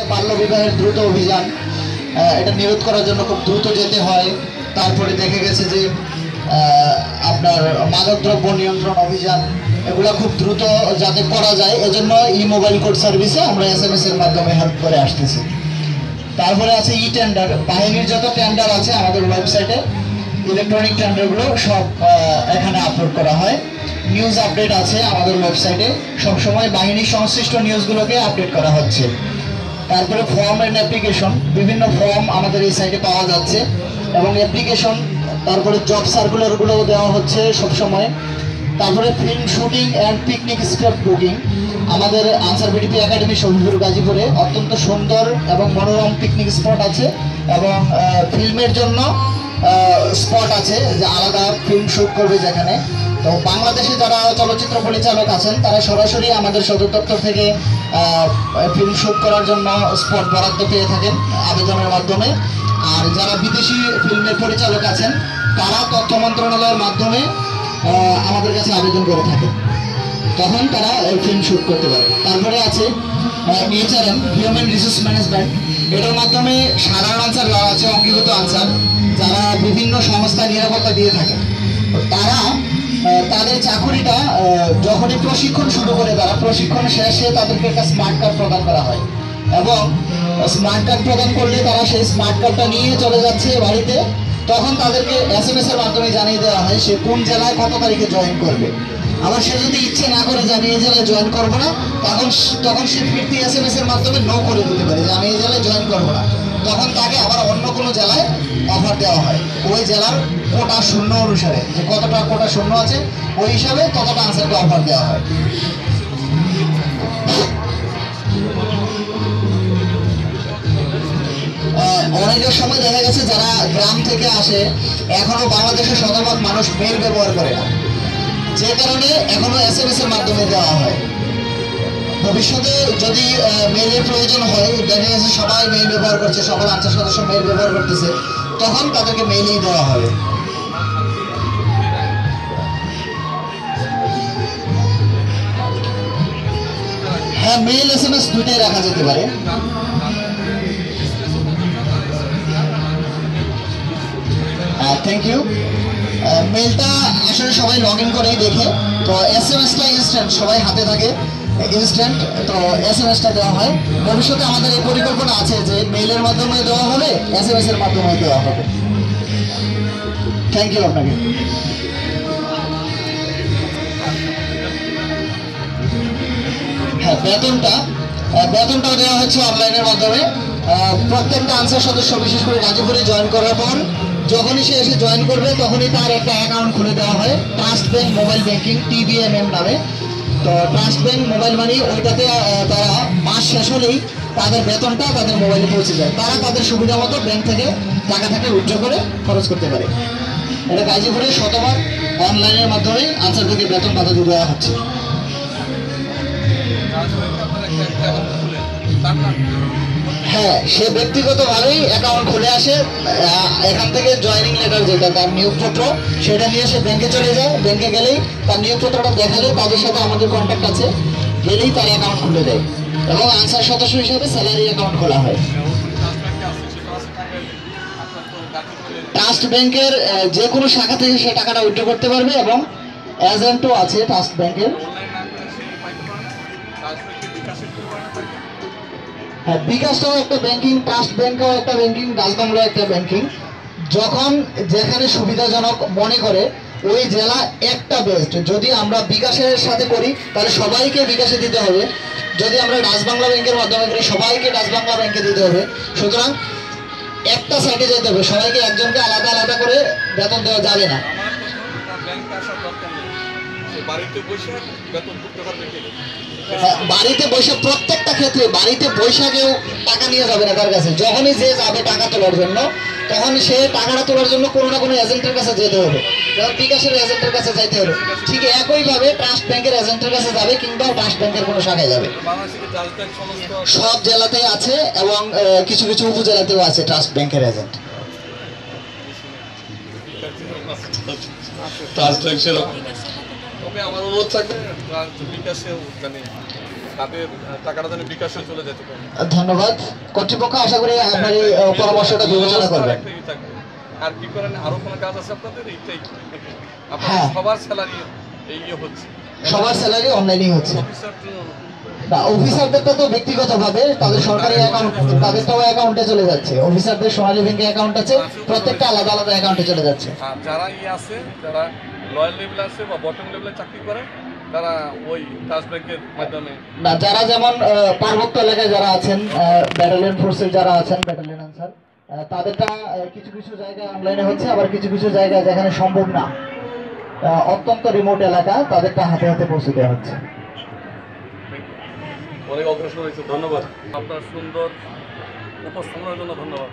বাল্য বিবাহের দ্রুত অভিযান, এটা নিরোধ করার জন্য খুব দ্রুত যেতে হয়। তারপরে দেখে গেছে যে আপনার মাদকদ্রব্য নিয়ন্ত্রণ অভিযান, এগুলো খুব দ্রুত যাতে করা যায় এজন্য মোবাইল কোড সার্ভিসে আমরা SMS এর মাধ্যমে হেল্প করে আসতেছি। তারপরে আছে টেন্ডার, বাহিনীর যত টেন্ডার আছে আমাদের ওয়েবসাইটে ইলেকট্রনিক টেন্ডারগুলো সব এখানে আপলোড করা হয়। নিউজ আপডেট আছে আমাদের ওয়েবসাইটে, সবসময় বাহিনীর সংশ্লিষ্ট নিউজগুলোকে আপডেট করা হচ্ছে। তারপরে ফর্ম অ্যান্ড অ্যাপ্লিকেশন, বিভিন্ন ফর্ম আমাদের এই সাইটে পাওয়া যাচ্ছে এবং অ্যাপ্লিকেশন, তারপরে জব সার্কুলারগুলোও দেওয়া হচ্ছে সবসময়। তারপরে film shooting and picnic spot booking, আমাদের আনসার বিডিপি একাডেমি শহীদপুর গাজীপুরে অত্যন্ত সুন্দর এবং মনোরম পিকনিক স্পট আছে এবং ফিল্মের জন্য স্পট আছে যে আলাদা ফিল্ম শ্যুট করবে যেখানে। তো বাংলাদেশে যারা চলচ্চিত্র পরিচালক আছেন তারা সরাসরি আমাদের সদর দপ্তর থেকে ফিল্ম শ্যুট করার জন্য স্পট বরাদ্দ পেয়ে থাকেন আবেদনের মাধ্যমে। আর যারা বিদেশি ফিল্মের পরিচালক আছেন তারা তথ্য মন্ত্রণালয়ের মাধ্যমে আমাদের কাছে আবেদন করে থাকে, তখন তারা ফিল্ম শ্যুট করতে পারে। তারপরে আছে HRM, হিউম্যান রিসোর্স ম্যানেজমেন্ট, এটার মাধ্যমে সাধারণ আনসার যারা আছে, অঙ্গীভূত আনসার যারা বিভিন্ন সংস্থা নিরাপত্তা দিয়ে থাকে, তারা তাদের চাকুরিটা যখনই প্রশিক্ষণ শুরু করে তারা প্রশিক্ষণ শেষে তাদেরকে একটা স্মার্ট কার্ড প্রদান করা হয় এবং স্মার্ট কার্ড প্রদান করলে তারা সেই স্মার্ট কার্ডটা নিয়ে চলে যাচ্ছে বাড়িতে। তখন তাদেরকে SMS এর মাধ্যমে জানিয়ে দেওয়া হয় সে কোন জেলায় কত তারিখে জয়েন করবে। আবার সে যদি ইচ্ছে না করে যে আমি এই জেলায় জয়েন করবো না, তখন সে ফিরতি SMS এর মাধ্যমে নো করে দিতে পারে যে আমি এই জেলায় জয়েন করবো না। তখন তাকে আবার অন্য কোনো জেলায় অফার দেওয়া হয় ওই জেলার কোটা শূন্য অনুসারে, যে কতটা কোটা শূন্য আছে ওই হিসাবে ততটা আনসারকে অফার দেওয়া হয়। অনেকের সময় দেখা গেছে যারা গ্রাম থেকে আসে এখনো বাংলাদেশের শতভাগ মানুষ মেইল ব্যবহার করে না, যে কারণে এখনো SMS এর মাধ্যমে দেওয়া হয়। ভবিষ্যতে যদি মেইলের প্রয়োজন হয়, দেখা গেছে সবাই মেইল ব্যবহার করছে, সকল আনসার সদস্য মেইল ব্যবহার করতেছে, তখন তাদেরকে মেইলেই দেওয়া হবে। হ্যাঁ, মেইল SMS দুইটাই রাখা যেতে পারে। Thank you. মেইলটা আসলে সবাই লগ ইন করেই দেখে, তো SMS-টা ইনস্ট্যান্ট সবাই হাতে থাকে, ইনস্ট্যান্ট, তো SMS-টা দেওয়া হয়। ভবিষ্যতে আমাদের এই পরিকল্পনা আছে যে মেইলের মাধ্যমে দেওয়া হবে, SMS এর মাধ্যমে দেওয়া হবে। থ্যাংক ইউ আপনাকে। হ্যাঁ, বেতনটাও দেওয়া হচ্ছে অনলাইনের মাধ্যমে। প্রত্যেকটা আনসার সদস্য বিশেষ করে গাজীপুরে জয়েন করার পর যখনই সে এসে জয়েন করবে তখনই তার একটা অ্যাকাউন্ট খুলে দেওয়া হয় trust bank mobile banking TBMM নামে। তো ট্রাস্ট ব্যাংক মোবাইল মানি, ওইটাতে তারা মাস শেষ হলেই তাদের বেতনটা তাদের মোবাইলে পৌঁছে যায়। তারা তাদের সুবিধা মতো ব্যাংক থেকে টাকা উইথড্র করে খরচ করতে পারে। এটা গাজীপুরে শতভাগ অনলাইনের মাধ্যমে আনসারদেরকে বেতন ভাতা দেওয়া হচ্ছে। হ্যাঁ, সে ব্যক্তিগতভাবেই অ্যাকাউন্ট খুলে আসে, এখান থেকে জয়েনিং লেটার যেটা তার নিয়োগপত্র সেটা নিয়ে সে ব্যাংকে চলে যায়। ব্যাংকে গেলেই তার নিয়োগপত্রটা দেখালে তাদের সাথে আমাদের কন্ট্যাক্ট আছে, গেলেই তার অ্যাকাউন্ট খুলে দেয় এবং আনসার সদস্য হিসাবে স্যালারি অ্যাকাউন্ট খোলা হয়। ট্রাস্ট ব্যাংকের যে কোনো শাখা থেকে সে টাকাটা উইথড্র করতে পারবে এবং এজেন্টও আছে ট্রাস্ট ব্যাংকের। হ্যাঁ, বিকাশটাও একটা ব্যাংকিং, ট্রাস্ট ব্যাংকও একটা ব্যাংকিং, ডাচবাংলাও একটা ব্যাংকিং। যখন যেখানে সুবিধাজনক মনে করে ওই জেলা একটা বেস্ট। যদি আমরা বিকাশের সাথে করি তাহলে সবাইকে বিকাশে দিতে হবে, যদি আমরা ডাচবাংলা ব্যাংকের মাধ্যমে করি সবাইকে ডাচবাংলা ব্যাংকে দিতে হবে। সুতরাং একটা সাইডে যেতে হবে, সবাইকে একজনকে আলাদা আলাদা করে বেতন দেওয়া যাবে না। বাড়িতে বসে প্রত্যেকটা ক্ষেত্রে বাড়িতে বসে কেউ টাকা নিয়ে যাবে না তার কাছে। যখনই যে যাবে টাকা তোলার জন্য তখন সে টাকাটা তোলার জন্য কোনো না কোনো এজেন্টের কাছে যেতে হবে, যেমন বিকাশের এজেন্টের কাছে যাইতে হবে। ঠিক একইভাবে ট্রাস্ট ব্যাংকের এজেন্টের কাছে যাবে কিংবা ট্রাস্ট ব্যাংকের কোনো শাখায় যাবে। সব জেলাতেই আছে এবং কিছু কিছু উপজেলাতেও আছে ট্রাস্ট ব্যাংকের এজেন্ট। তবে আমার অনুরোধ থাকবে বিকাশেও তাদের টাকাটা যেন বিকাশে চলে যেতে পারে। ধন্যবাদ। কর্তৃপক্ষ আশা করি আপনার এই পরামর্শটা বিবেচনা করবেন। আর কি করেন, আরো কোনো কাজ আছে আপনাদের? এইটাই আপনার হ্যাঁ। সবার স্যালারি এই হচ্ছে, সবার স্যালারি অনলাইনেই হচ্ছে। অফিসার না, অফিসারদেরটা তো ব্যক্তিগতভাবে তাদের সরকারি অ্যাকাউন্ট, তাদেরটাও অ্যাকাউন্টে চলে যাচ্ছে। অফিসারদের সোনালী ব্যাংকে অ্যাকাউন্ট আছে, প্রত্যেকটা আলাদা আলাদা অ্যাকাউন্টে চলে যাচ্ছে। আর যারা আছে, যারা লয়াল লেভেল আছে বা বটম লেভেলে চাকরি করে, তারা ওই ট্রাস্ট ব্যাংকের মাধ্যমে না, যারা যেমন পার্বত্য এলাকায় যারা আছেন, ব্যাটালিয়ন ফোর্সের যারা আছেন, ব্যাটালিয়ন আনসার, তাদেরটা কিছু কিছু জায়গায় অনলাইনে হচ্ছে, আবার কিছু কিছু জায়গায় যেখানে সম্ভব না, অত্যন্ত রিমোট এলাকা, তাদেরটা হাতে হাতে পৌঁছে দেওয়া হচ্ছে। অনেক অগ্রসর হয়েছে। ধন্যবাদ আপনার সুন্দর উপস্থাপনার জন্য। ধন্যবাদ।